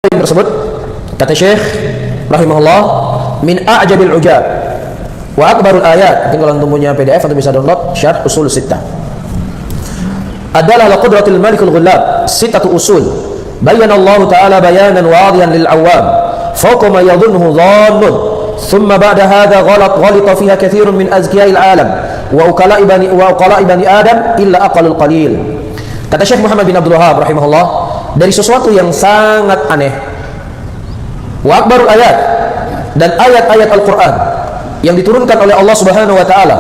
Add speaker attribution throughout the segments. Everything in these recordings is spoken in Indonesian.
Speaker 1: tersebut kata Syekh rahimahullah min a'jabil ujab wa akbarul ayat. Kalau antum punya PDF atau bisa download Syarh Usul Sittah. Adalah la qudratil malikul ghallab sittatu usul bayyana Allah ta'ala bayanan wadihan lil awam fawqa ma yadhunnuhu dhannun thumma ba'da hadha ghalita fiha kathirun min azkiya'il alam wa uqala'i bani adam illa aqallul qalil. Kata Syekh Muhammad bin Abdul Wahhab rahimahullah, dari sesuatu yang sangat aneh wa akbarul ayat, dan ayat-ayat Al-Quran yang diturunkan oleh Allah Subhanahu wa ta'ala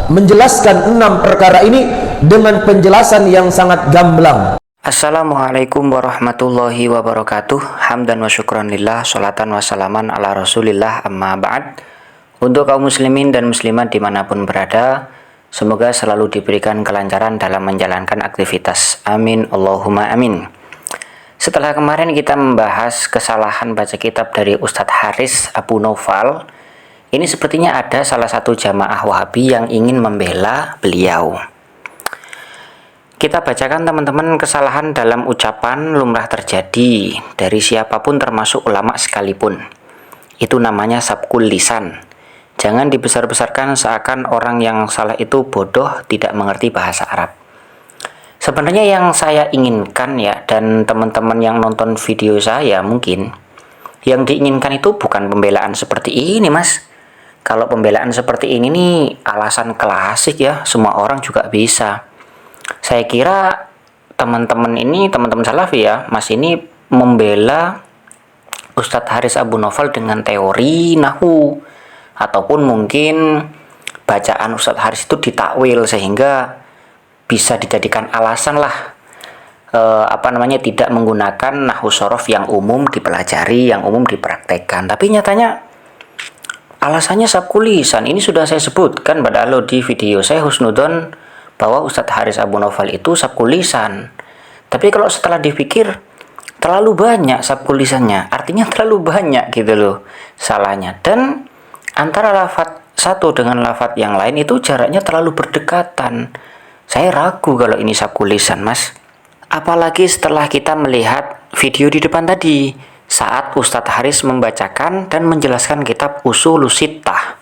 Speaker 1: menjelaskan 6 perkara ini dengan penjelasan yang sangat gamblang.
Speaker 2: Assalamualaikum warahmatullahi wabarakatuh. Hamdan wa syukran lillah, sholatan wa salaman ala rasulillah, amma ba'd. Untuk kaum muslimin dan muslimat dimanapun berada, semoga selalu diberikan kelancaran dalam menjalankan aktivitas. Amin, Allahumma amin. Setelah kemarin kita membahas kesalahan baca kitab dari Ustadz Haris Abu Naufal, ini sepertinya ada salah satu jamaah Wahabi yang ingin membela beliau. Kita bacakan teman-teman, kesalahan dalam ucapan lumrah terjadi dari siapapun termasuk ulama sekalipun. Itu namanya sabkul lisan. Jangan dibesar-besarkan seakan orang yang salah itu bodoh, tidak mengerti bahasa Arab. Sebenarnya yang saya inginkan ya, dan teman-teman yang nonton video saya mungkin, yang diinginkan itu bukan pembelaan seperti ini, Mas. Kalau pembelaan seperti ini nih alasan klasik ya, semua orang juga bisa. Saya kira teman-teman ini, teman-teman Salafi ya, Mas ini membela Ustadz Haris Abu Naufal dengan teori nahwu, ataupun mungkin bacaan Ustadz Haris itu ditakwil sehingga bisa dijadikan alasan lah tidak menggunakan nahwu shorof yang umum dipelajari, yang umum dipraktekkan. Tapi nyatanya alasannya sabkul lisan. Ini sudah saya sebutkan padahal di video saya husnudon bahwa Ustadz Haris Abu Naufal itu sabkul lisan. Tapi kalau setelah dipikir terlalu banyak sabkul lisannya, artinya terlalu banyak gitu loh salahnya. Dan antara lafadz satu dengan lafadz yang lain itu jaraknya terlalu berdekatan. Saya ragu kalau ini sabkul lisan, Mas. Apalagi setelah kita melihat video di depan tadi, saat Ustadz Haris membacakan dan menjelaskan kitab Ushulus Sittah.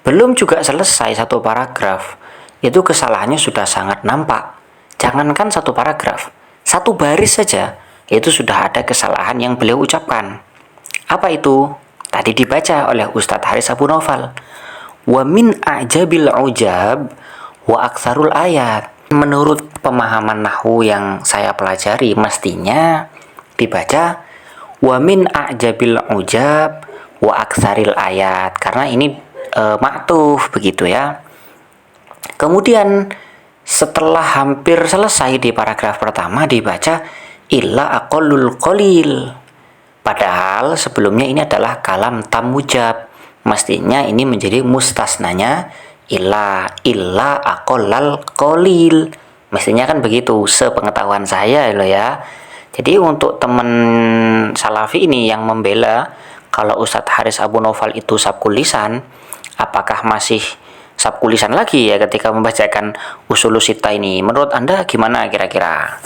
Speaker 2: Belum juga selesai satu paragraf, itu kesalahannya sudah sangat nampak. Jangankan satu paragraf, satu baris saja, itu sudah ada kesalahan yang beliau ucapkan. Apa itu? Tadi dibaca oleh Ustadz Haris Abu Naufal. Wa min a'jabil ujab wa aksarul ayat. Menurut pemahaman nahwu yang saya pelajari, mestinya dibaca wa min a'jabil ujab wa aksaril ayat, karena ini maktuf begitu ya. Kemudian setelah hampir selesai di paragraf pertama dibaca illa aqallul qalil. Padahal sebelumnya ini adalah kalam tamujab. Mestinya ini menjadi mustasnanya illa aqallal qalil. Mestinya kan begitu sepengetahuan saya loh ya. Jadi untuk teman Salafi ini yang membela kalau Ustadz Haris Abu Naufal itu sabkul lisan, apakah masih sabkul lisan lagi ya ketika membacakan Ushulus Sittah ini? Menurut Anda gimana kira-kira?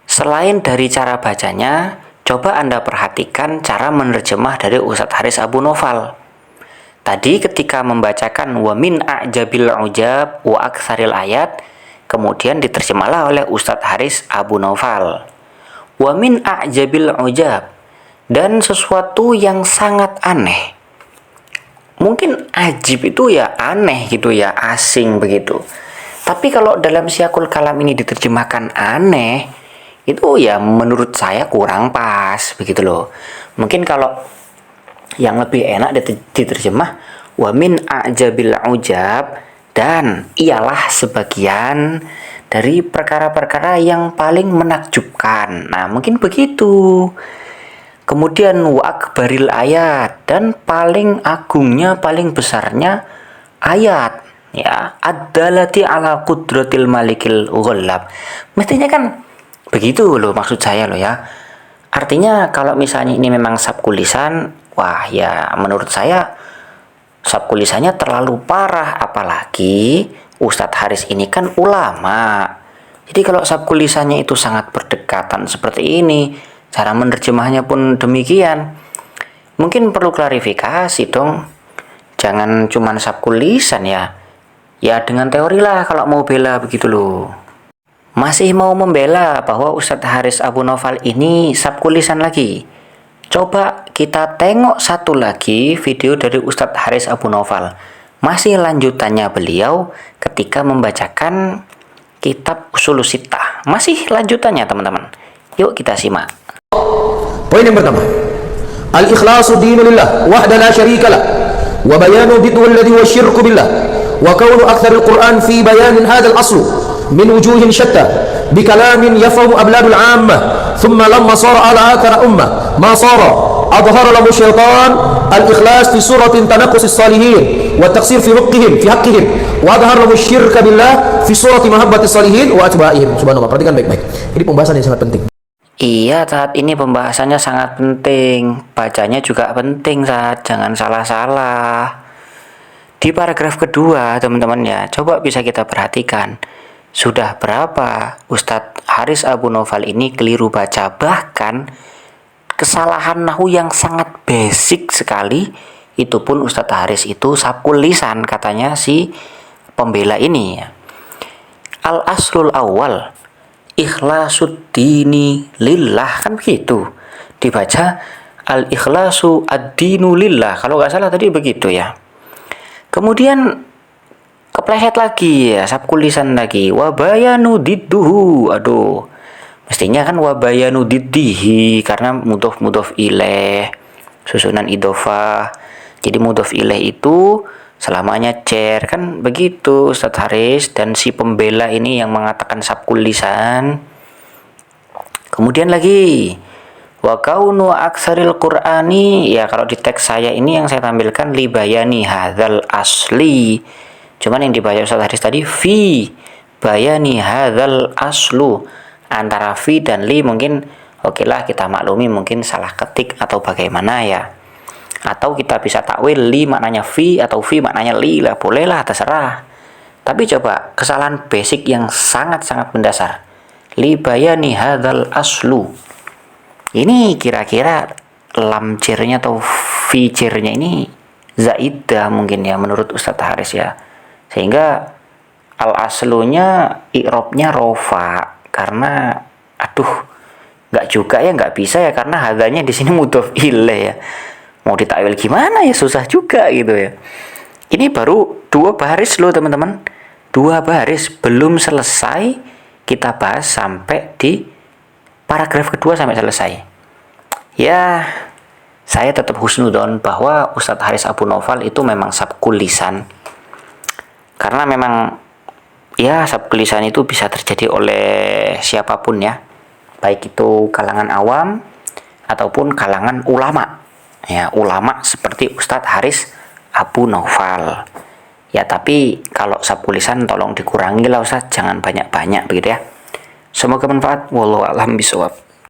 Speaker 2: Selain dari cara bacanya, coba Anda perhatikan cara menerjemah dari Ustadz Haris Abu Naufal. Tadi ketika membacakan wa min a'jabil ujab wa aksaril ayat, kemudian diterjemahlah oleh Ustadz Haris Abu Naufal. Wa min a'jabil ujab, dan sesuatu yang sangat aneh. Mungkin ajib itu ya aneh gitu ya, asing begitu. Tapi kalau dalam Syiaqul Kalam ini diterjemahkan aneh, itu ya menurut saya kurang pas begitu loh. Mungkin kalau yang lebih enak diterjemah wa min a'jabil ujab, dan ialah sebagian dari perkara-perkara yang paling menakjubkan. Nah, mungkin begitu. Kemudian wa akbaril ayat, dan paling agungnya, paling besarnya ayat ya, ad-dalati ala qudratil malikil ghallab. Mestinya kan begitu loh maksud saya loh ya. Artinya kalau misalnya ini memang sabkul lisan, wah ya menurut saya sabkul lisannya terlalu parah. Apalagi Ustadz Haris ini kan ulama. Jadi kalau sabkul lisannya itu sangat berdekatan seperti ini, Cara menerjemahnya pun demikian. Mungkin perlu klarifikasi dong. Jangan cuman sabkul lisan ya. Ya dengan teori lah kalau mau bela begitu loh. Masih mau membela bahwa Ustadz Haris Abu Naufal ini sabkul lisan lagi. Coba kita tengok satu lagi video dari Ustadz Haris Abu Naufal. Masih lanjutannya beliau ketika membacakan kitab Ushulus Sittah. Masih lanjutannya teman-teman. Yuk kita simak.
Speaker 1: Poin yang pertama, al-ikhlasu dinu lillah wahda la syarika lah, wa bayanu didhu alladhi wa syirku billah, wa kaunu akthar al-Qur'an fi bayanin hadha al-aslu min wujuhin syatta bi kalamin yafhamu abladul 'ammah thumma lamma sara ala akara ummah ma sara adhara lahu syaitan al-ikhlas fi suratin tanaqqus as-salihin wa taqsir fi haqqihim wa adhara lahu syirka billah fi surati mahabbati as-salihin wa atba'ihim. Subhanallah, perhatikan baik-baik. Ini pembahasan yang sangat penting.
Speaker 2: Iya, saat ini pembahasannya sangat penting. Bacanya juga penting, saat jangan salah-salah. Di paragraf kedua, teman-teman ya, coba bisa kita perhatikan. Sudah berapa Ustadz Haris Abu Naufal ini keliru baca, bahkan kesalahan nahwu yang sangat basic sekali. Itu pun Ustadz Haris itu sabkul lisan, katanya si pembela ini. Al-aslul awal ikhlasu dini lillah, kan begitu dibaca, al-ikhlasu ad-dinu lillah kalau nggak salah tadi begitu ya. Kemudian kepleset lagi ya, sabkul lisan lagi, wabayanu didduhu. Aduh, mestinya kan wabayanu diddihi karena mudhof ilaih, susunan idhofah. Jadi mudhof ilaih itu selamanya cer, kan begitu Ustadz Haris dan si pembela ini yang mengatakan sabkul lisan. Kemudian lagi wa kaunu aksaril qur'ani, ya kalau di teks saya ini yang saya tampilkan li bayani hadzal asli, cuman yang dibaca Ustadz Haris tadi fi bayani hadzal aslu. Antara fi dan li mungkin oke lah kita maklumi, mungkin salah ketik atau bagaimana ya, atau kita bisa takwil li maknanya fi atau fi maknanya li lah, bolehlah, terserah. Tapi coba kesalahan basic yang sangat-sangat mendasar, li bayani hadzal aslu, ini kira-kira lam cirnya atau fi cirnya ini zaidah mungkin ya menurut Ustadz Haris ya, sehingga al aslunya i'robnya rofa, karena aduh nggak juga ya, nggak bisa ya, karena hadzanya di sini mudhof ilaih ya. Mau ditakwil gimana ya, susah juga gitu ya. Ini baru 2 baris loh teman-teman, 2 baris, belum selesai kita bahas sampai di paragraf kedua sampai selesai. Ya, saya tetap husnudon bahwa Ustadz Haris Abu Naufal itu memang sabkul lisan, karena memang ya sabkul lisan itu bisa terjadi oleh siapapun ya, baik itu kalangan awam ataupun kalangan ulama. Ya, ulama seperti Ustadz Haris Abu Naufal. Ya, tapi kalau sabkul lisan tolong dikurangi lah Ustadz, jangan banyak-banyak begitu ya. Semoga bermanfaat. Wallahu a'lam bishawab.